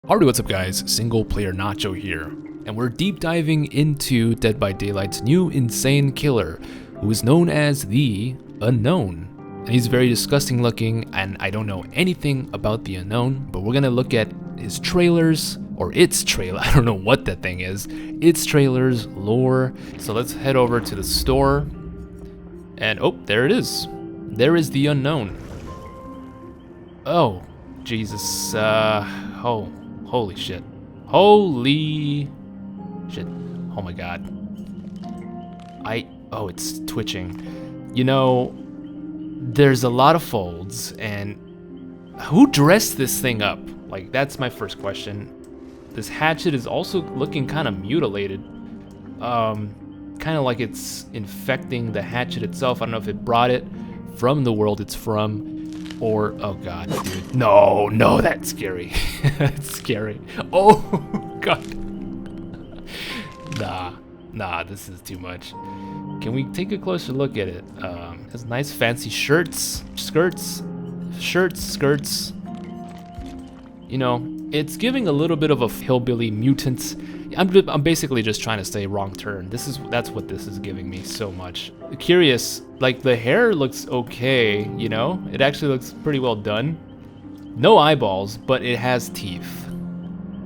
Alright, what's up guys, Single Player Nacho here, and we're deep diving into Dead by Daylight's new insane killer, who is known as the Unknown. And he's very disgusting looking, and I don't know anything about the Unknown, but we're gonna look at his trailers, or its trailer, I don't know what that thing is, its trailers, lore. So let's head over to the store, and oh, there it is. There is the Unknown. Oh, Jesus, oh. Holy shit. Holy shit. Oh my god. Oh, it's twitching. You know, there's a lot of folds, and who dressed this thing up? Like, that's my first question. This hatchet is also looking kind of mutilated. Kind of like it's infecting the hatchet itself. I don't know if it brought it from the world it's from. Or, oh god, dude. No, that's scary. That's scary. Oh, god. Nah, this is too much. Can we take a closer look at it? It has nice fancy skirts. You know, it's giving a little bit of a hillbilly mutant. I'm basically just trying to say wrong turn. That's what this is giving me so much. Curious, like the hair looks okay, you know? It actually looks pretty well done. No eyeballs, but it has teeth.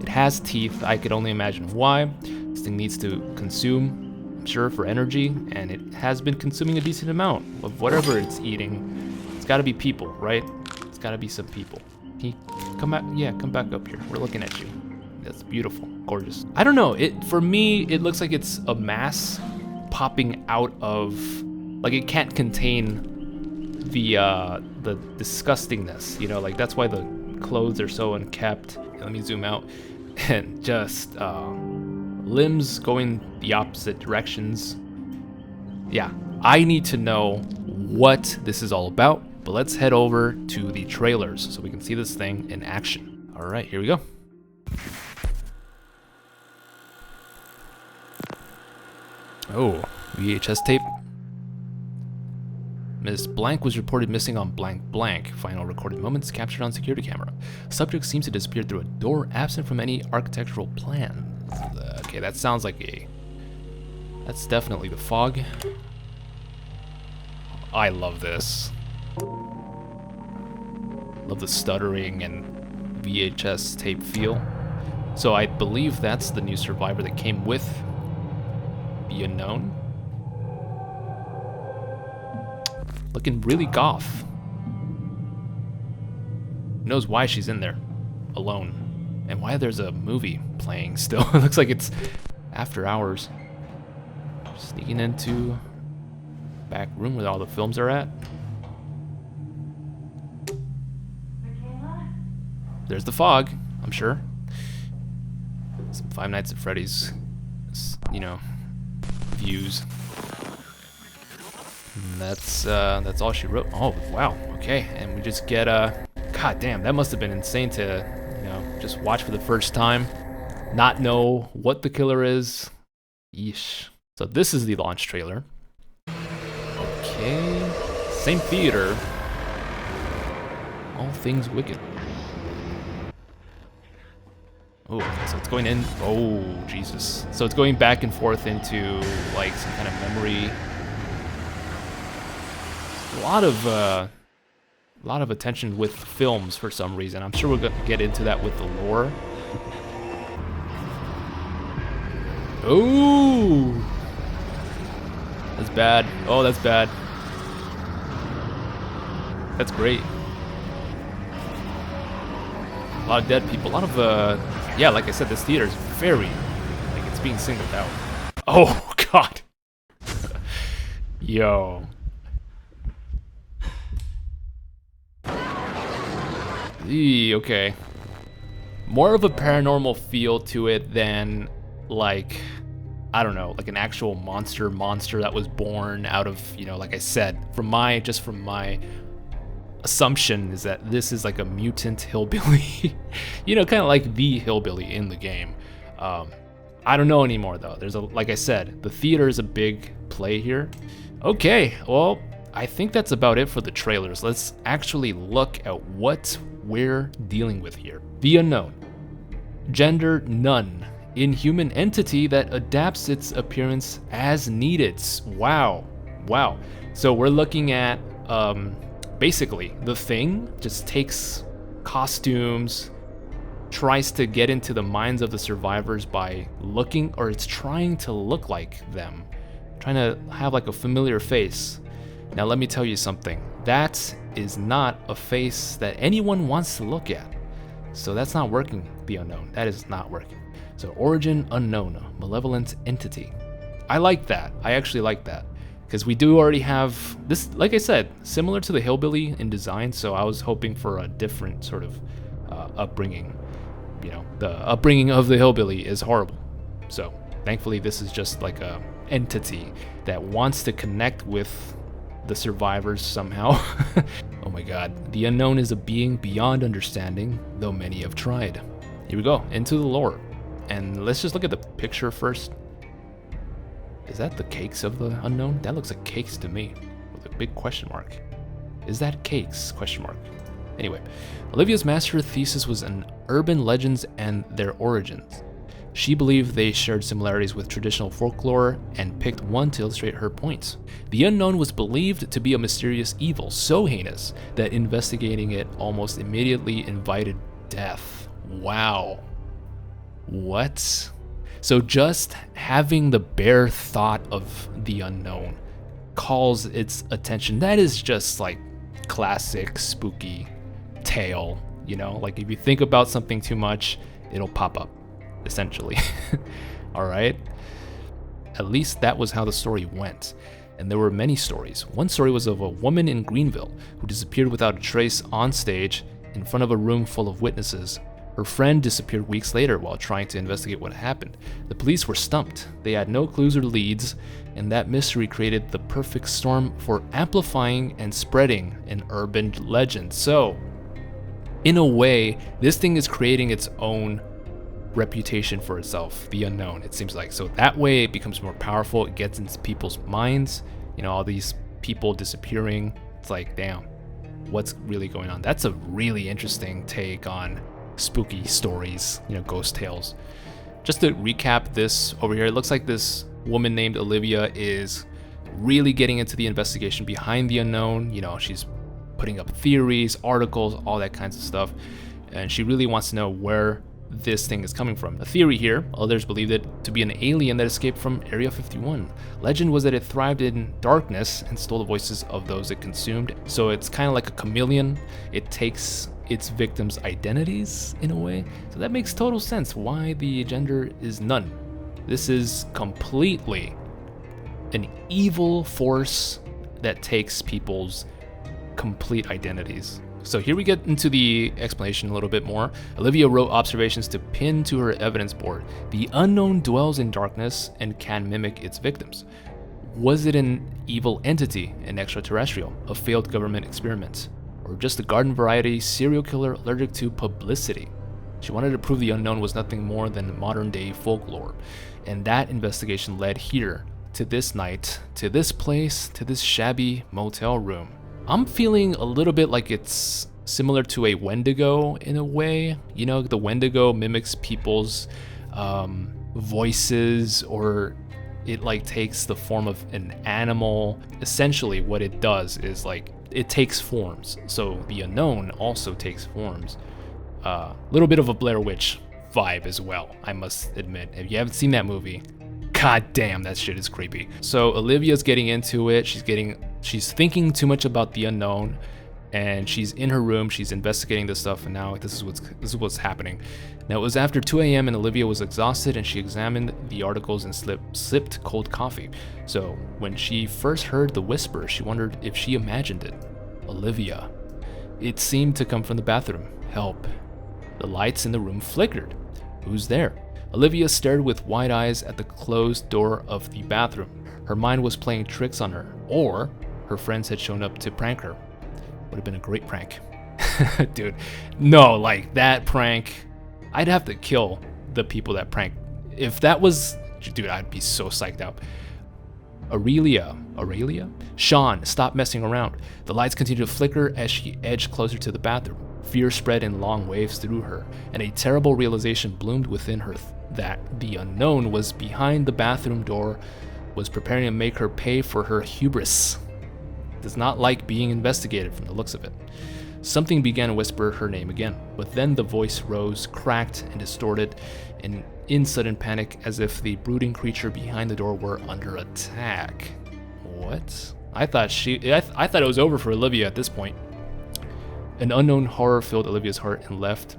It has teeth. I could only imagine why. This thing needs to consume, I'm sure, for energy, and it has been consuming a decent amount of whatever it's eating. It's gotta be people, right? It's gotta be some people. Can you come back? Yeah, come back up here. We're looking at you. That's beautiful, gorgeous. I don't know, for me, it looks like it's a mass popping out of, like it can't contain the disgustingness, you know, like that's why the clothes are so unkept. Let me zoom out, and just limbs going the opposite directions. Yeah, I need to know what this is all about, but let's head over to the trailers so we can see this thing in action. All right, here we go. Oh, VHS tape. Ms. Blank was reported missing on blank blank. Final recorded moments captured on security camera. Subject seems to disappear through a door absent from any architectural plan. Okay, that sounds like that's definitely the fog. I love this. Love the stuttering and VHS tape feel. So I believe that's the new survivor that came with the Unknown. Looking really goth. Who knows why she's in there alone, and why there's a movie playing still. It looks like it's after hours. Sneaking into back room where all the films are at. There's the fog, I'm sure. Some Five Nights at Freddy's, you know, views. And that's all she wrote. Oh wow, okay. And we just get god damn, that must have been insane to, you know, just watch for the first time, not know what the killer is. Yeesh. So this is the launch trailer. Okay, same theater. All Things Wicked. Oh, so it's going in. Oh, Jesus. So it's going back and forth into like some kind of memory. A lot of attention with films for some reason. I'm sure we're gonna get into that with the lore. Oh, that's bad. Oh, that's bad. That's great. A lot of dead people. A lot of yeah, like I said, this theater is very, like, it's being singled out. Oh, God. Yo. Okay. More of a paranormal feel to it than, like, I don't know, like an actual monster that was born out of, you know, like I said, from my assumption is that this is like a mutant hillbilly, you know, kind of like the hillbilly in the game. I don't know anymore though. Like I said, the theater is a big play here. Okay, well, I think that's about it for the trailers. Let's actually look at what we're dealing with here. The Unknown. Gender none. Inhuman entity that adapts its appearance as needed. Wow. Wow. So we're looking at basically the Thing just takes costumes, tries to get into the minds of the survivors by looking, or it's trying to look like them, trying to have like a familiar face. Now let me tell you something. That is not a face that anyone wants to look at. So that's not working, the unknown. That is not working. So origin unknown, malevolent entity. I like that. I actually like that. Because we do already have this, like I said, similar to the hillbilly in design, so I was hoping for a different sort of upbringing. You know, the upbringing of the hillbilly is horrible. So thankfully this is just like a entity that wants to connect with the survivors somehow. Oh my god. The unknown is a being beyond understanding, though many have tried. Here we go, into the lore. And let's just look at the picture first. Is that the cakes of the unknown? That looks like cakes to me, with a big question mark. Is that cakes? Question mark. Anyway, Olivia's master thesis was on urban legends and their origins. She believed they shared similarities with traditional folklore and picked one to illustrate her points. The unknown was believed to be a mysterious evil so heinous that investigating it almost immediately invited death. Wow. What? So just having the bare thought of the unknown calls its attention. That is just like classic spooky tale, you know? Like if you think about something too much, it'll pop up, essentially. All right? At least that was how the story went. And there were many stories. One story was of a woman in Greenville who disappeared without a trace on stage in front of a room full of witnesses. Her friend disappeared weeks later while trying to investigate what happened. The police were stumped. They had no clues or leads, and that mystery created the perfect storm for amplifying and spreading an urban legend. So, in a way, this thing is creating its own reputation for itself, the unknown, it seems like. So that way it becomes more powerful, it gets into people's minds, you know, all these people disappearing. It's like, damn, what's really going on? That's a really interesting take on spooky stories, you know, ghost tales. Just to recap this over here, it looks like this woman named Olivia is really getting into the investigation behind the unknown. You know, she's putting up theories, articles, all that kinds of stuff, and she really wants to know where this thing is coming from. A theory here, others believed it to be an alien that escaped from Area 51. Legend was that it thrived in darkness and stole the voices of those it consumed. So it's kind of like a chameleon. It takes its victims' identities in a way. So that makes total sense why the gender is none. This is completely an evil force that takes people's complete identities. So here we get into the explanation a little bit more. Olivia wrote observations to pin to her evidence board. The unknown dwells in darkness and can mimic its victims. Was it an evil entity, an extraterrestrial, a failed government experiment, or just a garden variety serial killer allergic to publicity? She wanted to prove the unknown was nothing more than modern day folklore. And that investigation led here, to this night, to this place, to this shabby motel room. I'm feeling a little bit like it's similar to a Wendigo in a way. You know, the Wendigo mimics people's voices, or it like takes the form of an animal. Essentially what it does is like it takes forms. So the unknown also takes forms. A little bit of a Blair Witch vibe as well, I must admit. If you haven't seen that movie, god damn, that shit is creepy. So Olivia's getting into it. She's thinking too much about the unknown, and she's in her room, she's investigating this stuff, and now this is what's happening. Now it was after 2 a.m. and Olivia was exhausted, and she examined the articles and sipped cold coffee. So when she first heard the whisper, she wondered if she imagined it. Olivia. It seemed to come from the bathroom. Help. The lights in the room flickered. Who's there? Olivia stared with wide eyes at the closed door of the bathroom. Her mind was playing tricks on her, or her friends had shown up to prank her. Would have been a great prank. Dude, no, like that prank, I'd have to kill the people that prank. If that was, dude, I'd be so psyched out. Aurelia? Sean, stop messing around. The lights continued to flicker as she edged closer to the bathroom. Fear spread in long waves through her, and a terrible realization bloomed within her that the unknown was behind the bathroom door, was preparing to make her pay for her hubris. Does not like being investigated from the looks of it. Something began to whisper her name again, but then the voice rose, cracked and distorted, and in sudden panic, as if the brooding creature behind the door were under attack. What? I thought it was over for Olivia at this point. An unknown horror filled Olivia's heart and left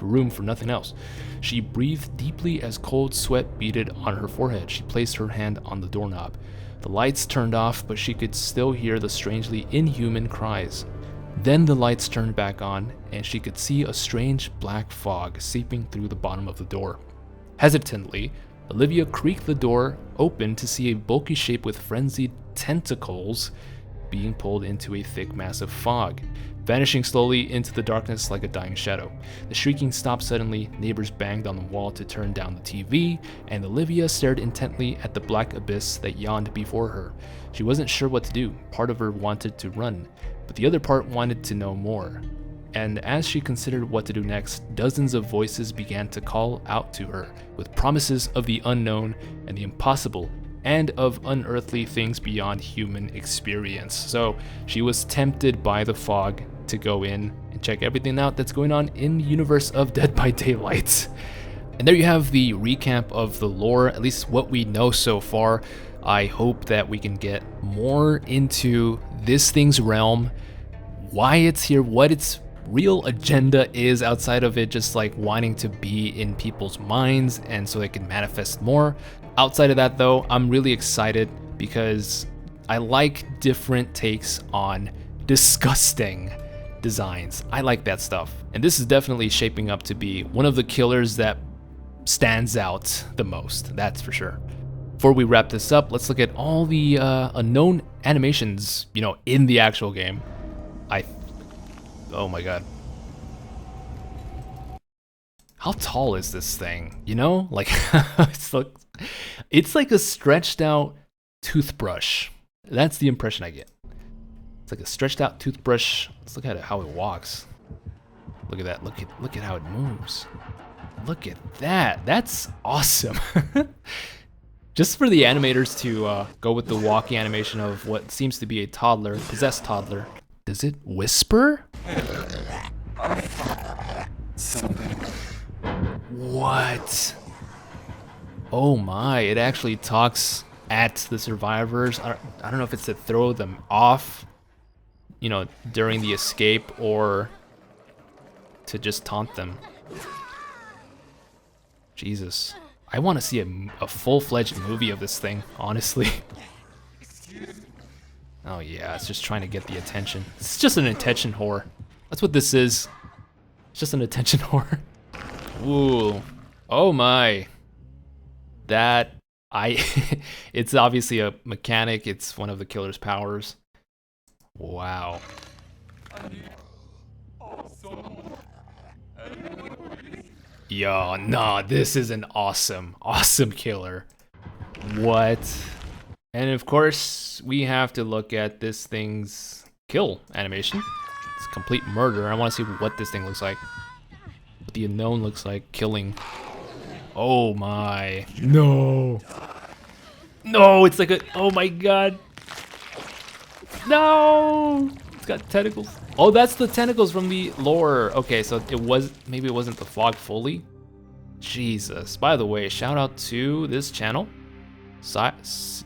room for nothing else. She breathed deeply as cold sweat beaded on her forehead. She placed her hand on the doorknob. The lights turned off, but she could still hear the strangely inhuman cries. Then the lights turned back on, and she could see a strange black fog seeping through the bottom of the door. Hesitantly, Olivia creaked the door open to see a bulky shape with frenzied tentacles being pulled into a thick mass of fog, vanishing slowly into the darkness like a dying shadow. The shrieking stopped suddenly, neighbors banged on the wall to turn down the TV, and Olivia stared intently at the black abyss that yawned before her. She wasn't sure what to do. Part of her wanted to run, but the other part wanted to know more. And as she considered what to do next, dozens of voices began to call out to her, with promises of the unknown and the impossible, and of unearthly things beyond human experience. So she was tempted by the fog to go in and check everything out that's going on in the universe of Dead by Daylight. And there you have the recap of the lore, at least what we know so far. I hope that we can get more into this thing's realm, why it's here, what its real agenda is outside of it just like wanting to be in people's minds and so they can manifest more. Outside of that though, I'm really excited because I like different takes on disgusting designs. I like that stuff. And this is definitely shaping up to be one of the killers that stands out the most, that's for sure. Before we wrap this up, let's look at all the unknown animations, in the actual game. Oh my god. How tall is this thing? Like it's like a stretched out toothbrush. That's the impression I get. It's like a stretched out toothbrush. Let's look at how it walks. Look at that. Look at how it moves. Look at that. That's awesome. Just for the animators to go with the walking animation of what seems to be a toddler, possessed toddler. Does it whisper? What? Oh my, it actually talks at the survivors. I don't know if it's to throw them off, during the escape or to just taunt them. Jesus. I want to see a full-fledged movie of this thing, honestly. Oh yeah, it's just trying to get the attention. It's just an attention whore. That's what this is. It's just an attention whore. Ooh. Oh my. It's obviously a mechanic. It's one of the killer's powers. Wow. Yo, nah, this is an awesome killer. What? And of course, we have to look at this thing's kill animation. It's complete murder. I want to see what this thing looks like. What the unknown looks like killing. Oh my. No. No, it's like oh my god. No. It's got tentacles. Oh, that's the tentacles from the lore. Okay, so maybe it wasn't the fog fully. Jesus. By the way, shout out to this channel. Cyralex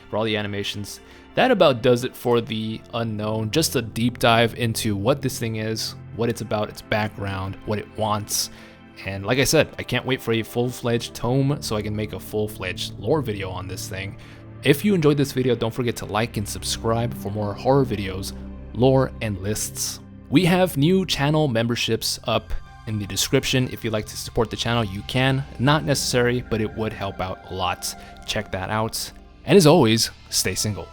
for all the animations. That about does it for the unknown. Just a deep dive into what this thing is, what it's about, its background, what it wants. And like I said, I can't wait for a full-fledged tome so I can make a full-fledged lore video on this thing. If you enjoyed this video, don't forget to like and subscribe for more horror videos, lore, and lists. We have new channel memberships up in the description. If you'd like to support the channel, you can. Not necessary, but it would help out a lot. Check that out. And as always, stay single.